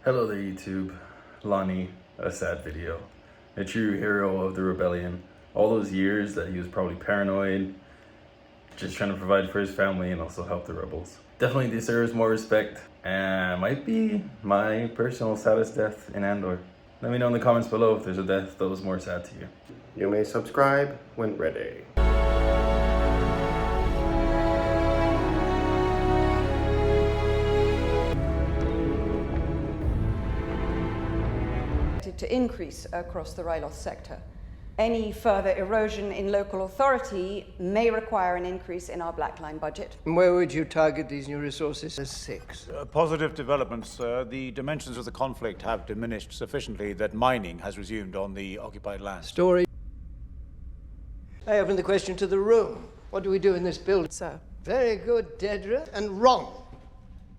Hello there YouTube, Lonni, a sad video. A true hero of the rebellion. All those years that he was probably paranoid, just trying to provide for his family and also help the rebels. Definitely deserves more respect and might be my personal saddest death in Andor. Let me know in the comments below if there's a death that was more sad to you. You may subscribe when ready. To increase across the Rylos sector. Any further erosion in local authority may require an increase in our Black Line budget. And where would you target these new resources? As 6. Positive developments, sir. The dimensions of the conflict have diminished sufficiently that mining has resumed on the occupied land. Story. I open the question to the room. What do we do in this building? Sir. Very good, Dedra. And wrong.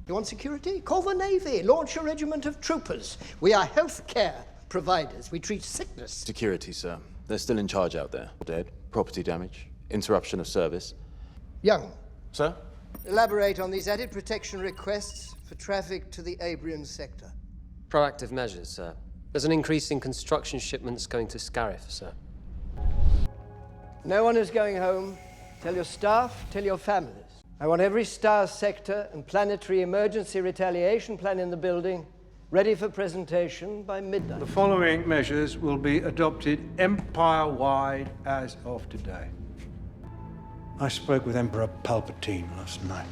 You want security? Call the Navy. Launch a regiment of troopers. We are healthcare providers. We treat sickness. Security, sir. They're still in charge out there. Dead, property damage, interruption of service. Young. Sir? Elaborate on these added protection requests for traffic to the Abrian sector. Proactive measures, sir. There's an increase in construction shipments going to Scarif, sir. No one is going home. Tell your staff, tell your families. I want every star sector and planetary emergency retaliation plan in the building ready for presentation by midnight. The following measures will be adopted empire-wide as of today. I spoke with Emperor Palpatine last night.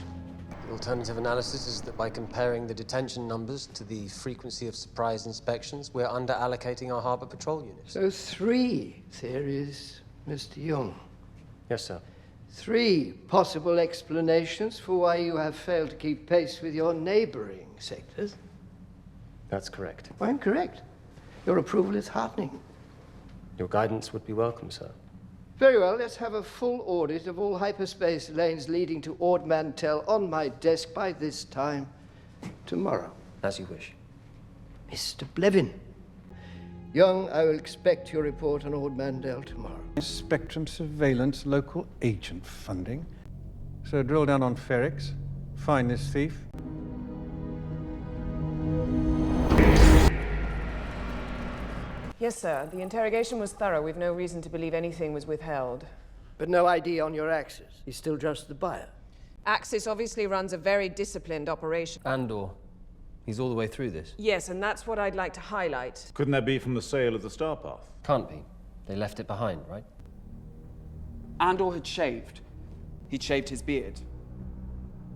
The alternative analysis is that by comparing the detention numbers to the frequency of surprise inspections, we're under-allocating our harbour patrol units. So 3 theories, Mr. Jung. Yes, sir. 3 possible explanations for why you have failed to keep pace with your neighboring sectors. That's correct. I'm correct. Your approval is heartening. Your guidance would be welcome, sir. Very well, let's have a full audit of all hyperspace lanes leading to Ord Mantell on my desk by this time tomorrow. As you wish. Mr. Blevin. Young, I will expect your report on Ord Mantell tomorrow. Spectrum surveillance, local agent funding. So drill down on Ferrix, find this thief. Yes, sir. The interrogation was thorough. We've no reason to believe anything was withheld. But no ID on your Axis. He's still just the buyer. Axis obviously runs a very disciplined operation. Andor. He's all the way through this. Yes, and that's what I'd like to highlight. Couldn't that be from the sale of the Star Path? Can't be. They left it behind, right? Andor had shaved. He'd shaved his beard.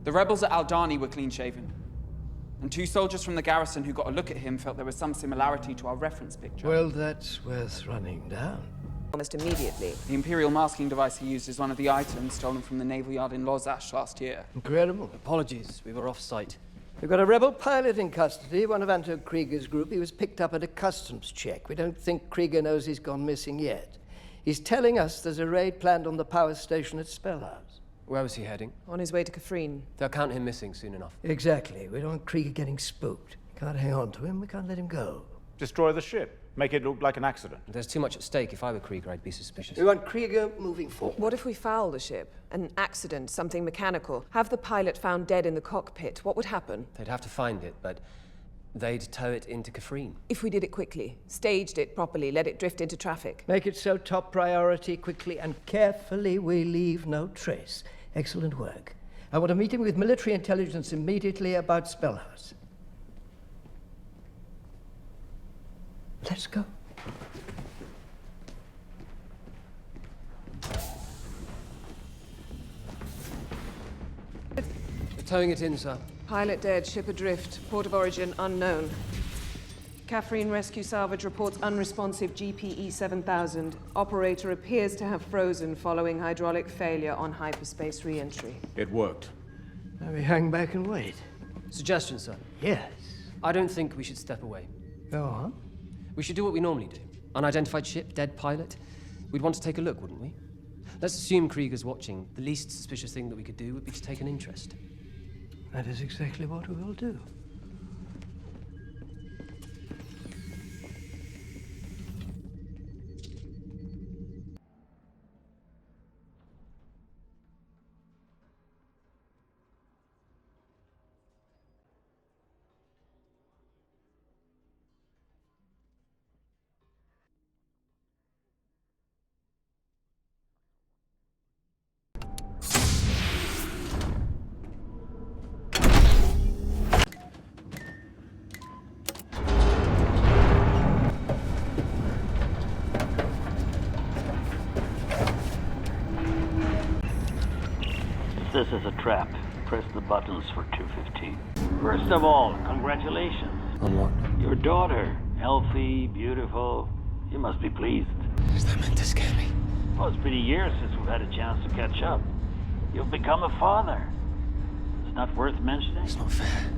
The rebels at Aldani were clean-shaven. And 2 soldiers from the garrison who got a look at him felt there was some similarity to our reference picture. Well, that's worth running down. Almost immediately. The Imperial masking device he used is one of the items stolen from the naval yard in Lozash last year. Incredible. Apologies, we were off-site. We've got a rebel pilot in custody, one of Anto Krieger's group. He was picked up at a customs check. We don't think Krieger knows he's gone missing yet. He's telling us there's a raid planned on the power station at Spellhouse. Where was he heading? On his way to Kafrene. They'll count him missing soon enough. Exactly. We don't want Krieger getting spooked. We can't hang on to him. We can't let him go. Destroy the ship. Make it look like an accident. There's too much at stake. If I were Krieger, I'd be suspicious. We want Krieger moving forward. What if we foul the ship? An accident, something mechanical. Have the pilot found dead in the cockpit. What would happen? They'd have to find it, but they'd tow it into Kafrene. If we did it quickly, staged it properly, let it drift into traffic. Make it so top priority, quickly and carefully we leave no trace. Excellent work. I want a meeting with military intelligence immediately about Spellhouse. Let's go. Towing it in, sir. Pilot dead, ship adrift, port of origin unknown. Kafrene Rescue Salvage reports unresponsive GPE 7000. Operator appears to have frozen following hydraulic failure on hyperspace re-entry. It worked. Now we hang back and wait. Suggestion, sir. Yes. I don't think we should step away. Go on. We should do what we normally do. Unidentified ship, dead pilot. We'd want to take a look, wouldn't we? Let's assume Krieger's watching. The least suspicious thing that we could do would be to take an interest. That is exactly what we will do. this is a trap. Press the buttons for 215. First of all, congratulations. On what? Your daughter, healthy, beautiful. You must be pleased. Is that meant to scare me? Well, it's been a year since we've had a chance to catch up. You've become a father. It's not worth mentioning. It's not fair.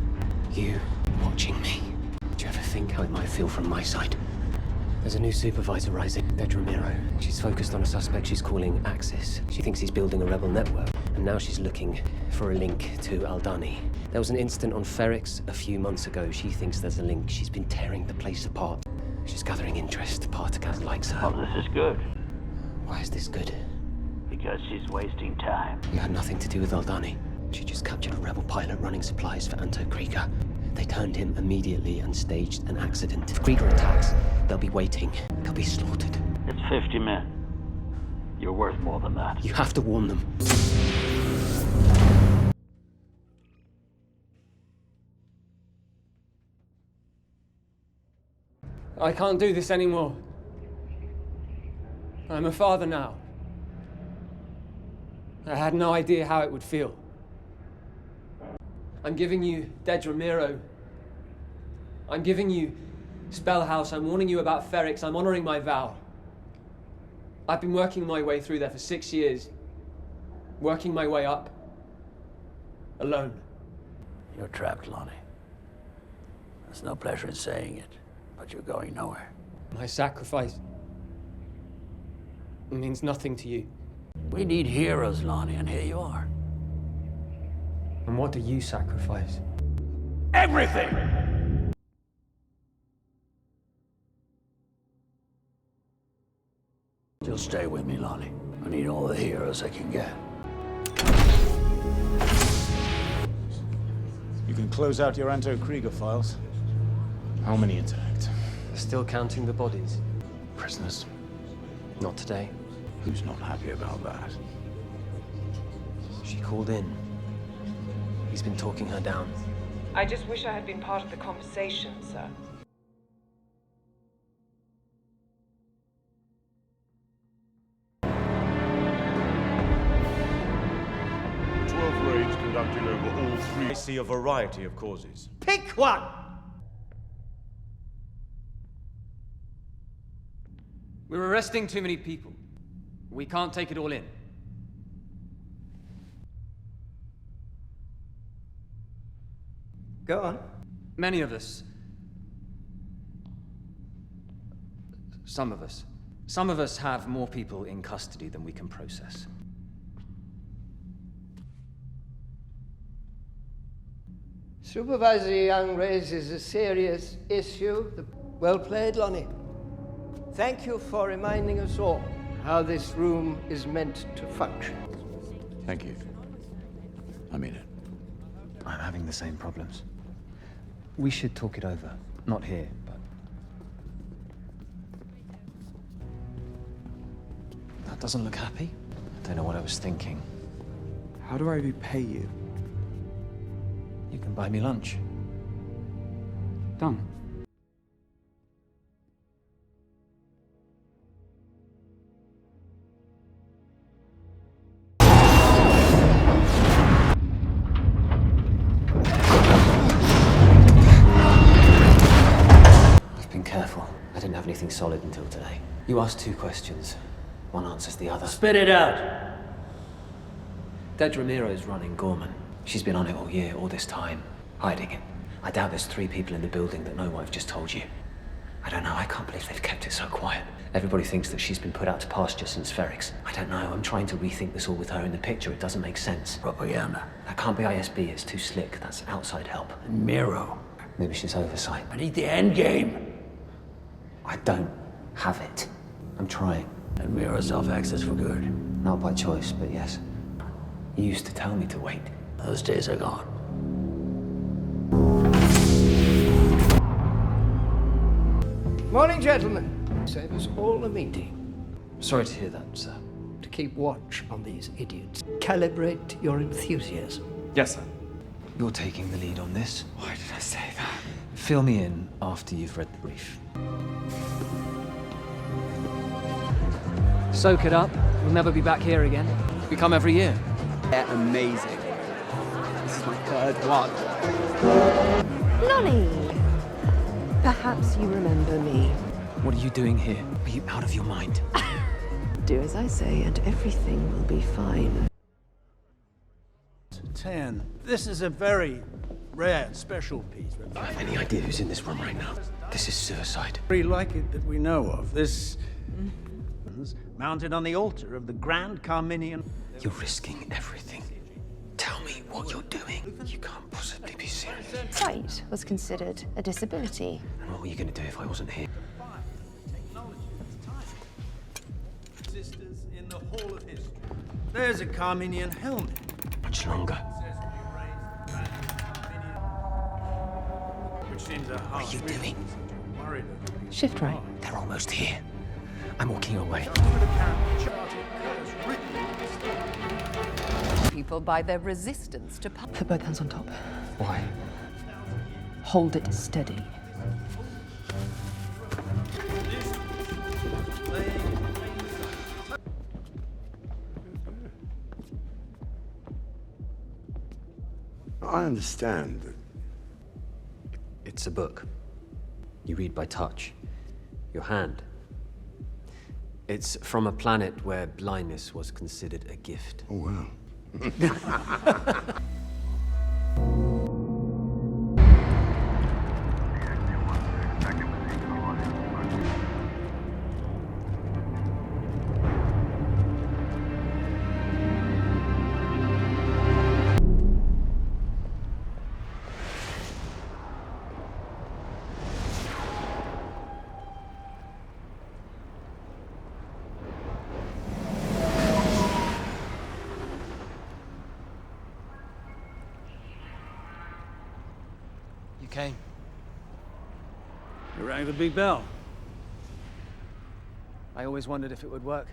You watching me. Do you ever think how it might feel from my side? There's a new supervisor rising, Ed Ramiro. She's focused on a suspect she's calling Axis. She thinks he's building a rebel network, and now she's looking for a link to Aldani. There was an incident on Ferrix a few months ago. She thinks there's a link. She's been tearing the place apart. She's gathering interest. Partagas likes her. Well, this is good. Why is this good? Because she's wasting time. You had nothing to do with Aldani. She just captured a rebel pilot running supplies for Anto Krieger. They turned him immediately and staged an accident. If Krieger attacks, they'll be waiting. They'll be slaughtered. It's 50 men. You're worth more than that. You have to warn them. I can't do this anymore. I'm a father now. I had no idea how it would feel. I'm giving you Dead Ramiro. I'm giving you Spellhouse. I'm warning you about Ferrix. I'm honoring my vow. I've been working my way through there for 6 years. Working my way up. Alone. You're trapped, Lonni. There's no pleasure in saying it, but you're going nowhere. My sacrifice means nothing to you. We need heroes, Lonni, and here you are. And what do you sacrifice? Everything! Just stay with me, Lonni. I need all the heroes I can get. You can close out your Anto Krieger files. How many intact? Still counting the bodies? Prisoners? Not today. Who's not happy about that? She called in. He's been talking her down. I just wish I had been part of the conversation, sir. Raids conducted over all three. I see a variety of causes. Pick one! We're arresting too many people. We can't take it all in. Go on. Many of us. Some of us. Some of us have more people in custody than we can process. Supervisor Young raises a serious issue. Well played, Lonni. Thank you for reminding us all how this room is meant to function. Thank you. I mean it. I'm having the same problems. We should talk it over. Not here, but... That doesn't look happy. I don't know what I was thinking. How do I repay you? You can buy me lunch. Done. I've been careful. I didn't have anything solid until today. You asked 2 questions. One answers the other. Spit it out! Dead Ramiro's running Gorman. She's been on it all year, all this time, hiding it. I doubt there's 3 people in the building that know what I've just told you. I don't know, I can't believe they've kept it so quiet. Everybody thinks that she's been put out to pasture since Ferrix. I don't know, I'm trying to rethink this all with her in the picture. It doesn't make sense. Propaganda. That can't be ISB, it's too slick. That's outside help. Miro. Maybe she's oversight. I need the end game. I don't have it. I'm trying. And Miro self-access for good. Not by choice, but yes. You used to tell me to wait. Those days are gone. Morning, gentlemen. Save us all a meeting. Sorry to hear that, sir. To keep watch on these idiots. Calibrate your enthusiasm. Yes, sir. You're taking the lead on this. Why did I say that? Fill me in after you've read the brief. Soak it up. We'll never be back here again. We come every year. They're amazing. heard what? Lonni! Perhaps you remember me. What are you doing here? Are you out of your mind? Do as I say and everything will be fine. 10. This is a very rare, special piece. Do you have any idea who's in this room right now? This is suicide. Very like it that we know of. This mounted on the altar of the Grand Carminian. You're risking everything. Tell me what you're doing. You can't possibly be serious. Sight was considered a disability. And what were you going to do if I wasn't here? Sisters in the Hall of History. There's a Carminian helmet. Much longer. Which seems a What are you doing? Shift right. They're almost here. I'm walking away. People by their resistance to power. Put both hands on top. Why? Hold it steady. I understand that It's a book. You read by touch. Your hand. It's from a planet where blindness was considered a gift. Oh, wow. You came. You rang the big bell. I always wondered if it would work.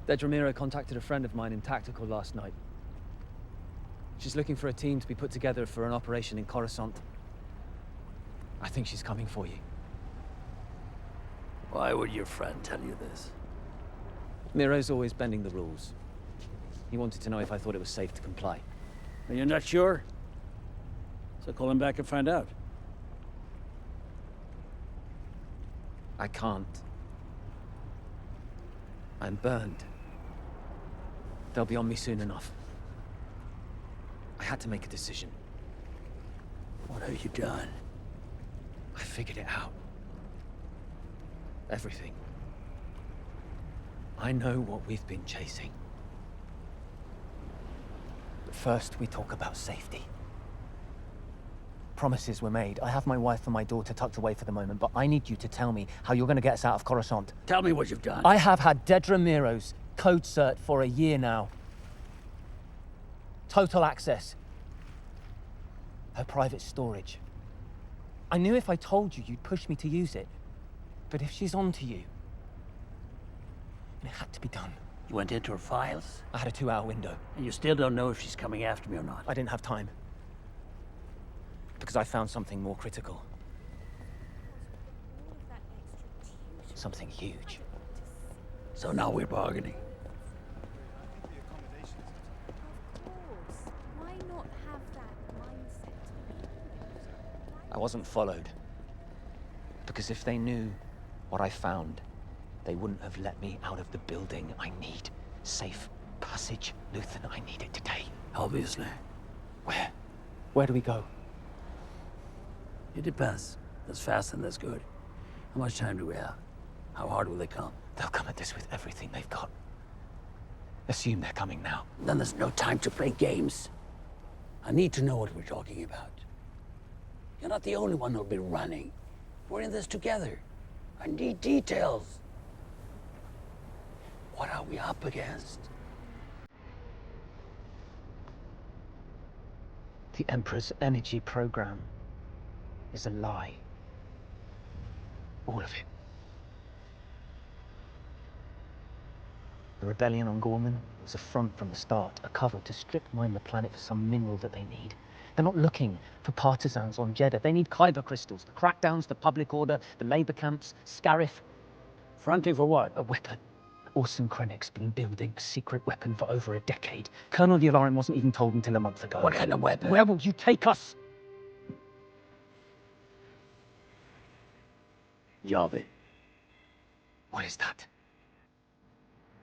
Dedramiro contacted a friend of mine in Tactical last night. She's looking for a team to be put together for an operation in Coruscant. I think she's coming for you. Why would your friend tell you this? Miro's always bending the rules. He wanted to know if I thought it was safe to comply. Are you not sure? So call him back and find out. I can't. I'm burned. They'll be on me soon enough. I had to make a decision. What have you done? I figured it out. Everything. I know what we've been chasing. But first, we talk about safety. Promises were made. I have my wife and my daughter tucked away for the moment, but I need you to tell me how you're going to get us out of Coruscant. Tell me what you've done. I have had Dedramiro's code cert for a year now. Total access. Her private storage. I knew if I told you, you'd push me to use it. But if she's on to you, it had to be done. You went into her files? I had a 2-hour window. And you still don't know if she's coming after me or not? I didn't have time. Because I found something more critical. Something huge. So now we're bargaining. Why not have that mindset? I wasn't followed. Because if they knew what I found, they wouldn't have let me out of the building. I need safe passage. Luthen, I need it today. Obviously. Where? Where do we go? It depends. That's fast and that's good. How much time do we have? How hard will they come? They'll come at this with everything they've got. Assume they're coming now. Then there's no time to play games. I need to know what we're talking about. You're not the only one who'll be running. We're in this together. I need details. What are we up against? The Emperor's energy program is a lie. All of it. The rebellion on Gorman was a front from the start, a cover to strip mine the planet for some mineral that they need. They're not looking for partisans on Jeddah. They need kyber crystals, the crackdowns, the public order, the labor camps, Scarif. Fronting for what? A weapon. Orson Krennic's been building a secret weapon for over a decade. Colonel Yularen wasn't even told until a month ago. What kind of weapon? Where will you take us? Yavin. What is that?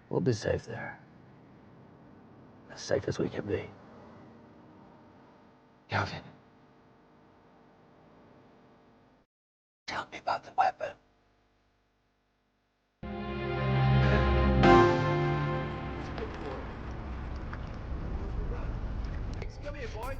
We'll be safe there. As safe as we can be. Yavin. Tell me about the weapon. Come here, boy.